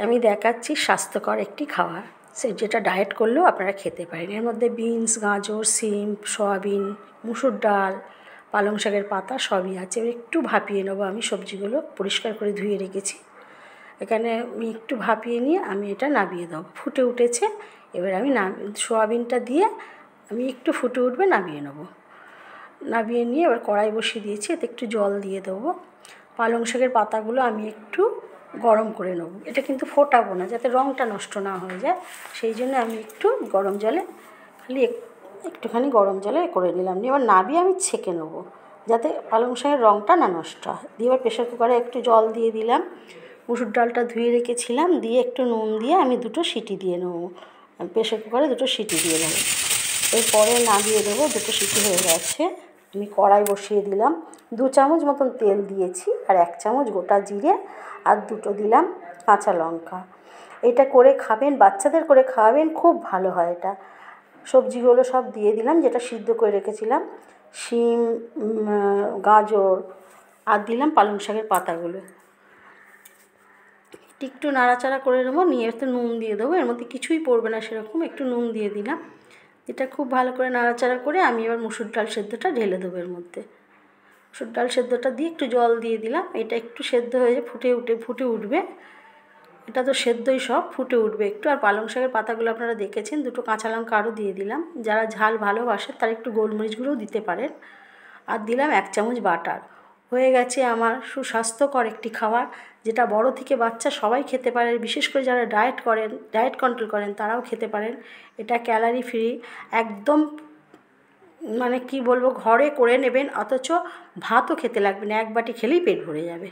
আমি দেখাচ্ছি স্বাস্থ্যকর একটি খাবার, যেটা ডায়েট করলেও আপনারা খেতে পারেন। এর মধ্যে বিনস, গাজর, সিম, সয়াবিন, মুসুর ডাল, পালং শাকের পাতা সবই আছে। এবার একটু ভাপিয়ে নেবো। আমি সবজিগুলো পরিষ্কার করে ধুয়ে রেখেছি। এখানে আমি একটু ভাপিয়ে নিয়ে আমি এটা নামিয়ে দেবো। ফুটে উঠেছে, এবার আমি সয়াবিনটা দিয়ে আমি একটু ফুটে উঠবে নামিয়ে নেবো। নামিয়ে নিয়ে এবার কড়াই বসিয়ে দিয়েছি, এতে একটু জল দিয়ে দেবো। পালং শাকের পাতাগুলো আমি একটু গরম করে নেব। এটা কিন্তু ফোটাবো না, যাতে রঙটা নষ্ট না হয়ে যায়, সেই জন্য আমি একটু গরম জলে খালি একটুখানি গরম জলে করে নিলাম। নিয়ে এবার নামিয়ে আমি ছেঁকে নেবো, যাতে পালং শাকের রঙটা না নষ্ট হয়। দিয়ে এবার প্রেশার কুকারে একটু জল দিয়ে দিলাম। মুসুর ডালটা ধুয়ে রেখেছিলাম, দিয়ে একটু নুন দিয়ে আমি 2টো সিটি দিয়ে নেবো। প্রেশার কুকারে 2টো সিটি দিয়ে নেবো। এরপরে নামিয়ে দেবো। 2টো সিটি হয়ে গেছে। আমি কড়াই বসিয়ে দিলাম। 2 চামচ মতন তেল দিয়েছি, আর 1 চামচ গোটা জিরে, আর 2টো দিলাম কাঁচা লঙ্কা। এটা করে খাবেন, বাচ্চাদের করে খাওয়াবেন, খুব ভালো হয় এটা। সবজিগুলো সব দিয়ে দিলাম, যেটা সিদ্ধ করে রেখেছিলাম, শিম, গাজর, আর দিলাম পালং শাকের পাতাগুলো। একটু নাড়াচাড়া করে নেবো। নিয়ে একটু নুন দিয়ে দেবো। এর মধ্যে কিছুই পড়বে না সেরকম, একটু নুন দিয়ে দিলাম। এটা খুব ভালো করে নাড়াচাড়া করে আমি এবার মুসুর ডাল সেদ্ধটা ঢেলে দেবো এর মধ্যে। মুসুর ডাল সেদ্ধটা দিয়ে একটু জল দিয়ে দিলাম। এটা একটু সেদ্ধ হয়ে ফুটে উঠবে। এটা তো সেদ্ধই, সব ফুটে উঠবে একটু। আর পালং শাকের পাতাগুলো আপনারা দেখেছেন, 2টো কাঁচা লঙ্কা আরও দিয়ে দিলাম। যারা ঝাল ভালোবাসে তারা একটু গোলমরিচ গুঁড়োও দিতে পারেন। আর দিলাম 1 চামচ বাটার। হয়ে গেছে আমার সুস্বাস্থ্যকর একটি খাবার, যেটা বড় থেকে বাচ্চা সবাই খেতে পারে। বিশেষ করে যারা ডায়েট কন্ট্রোল করেন তারাও খেতে পারেন। এটা ক্যালারি ফ্রি, একদম মানে কি বলবো, ঘরে করে নেবেন, অথচ ভাতও খেতে লাগবে না, 1 বাটি খেলেই পেট ভরে যাবে।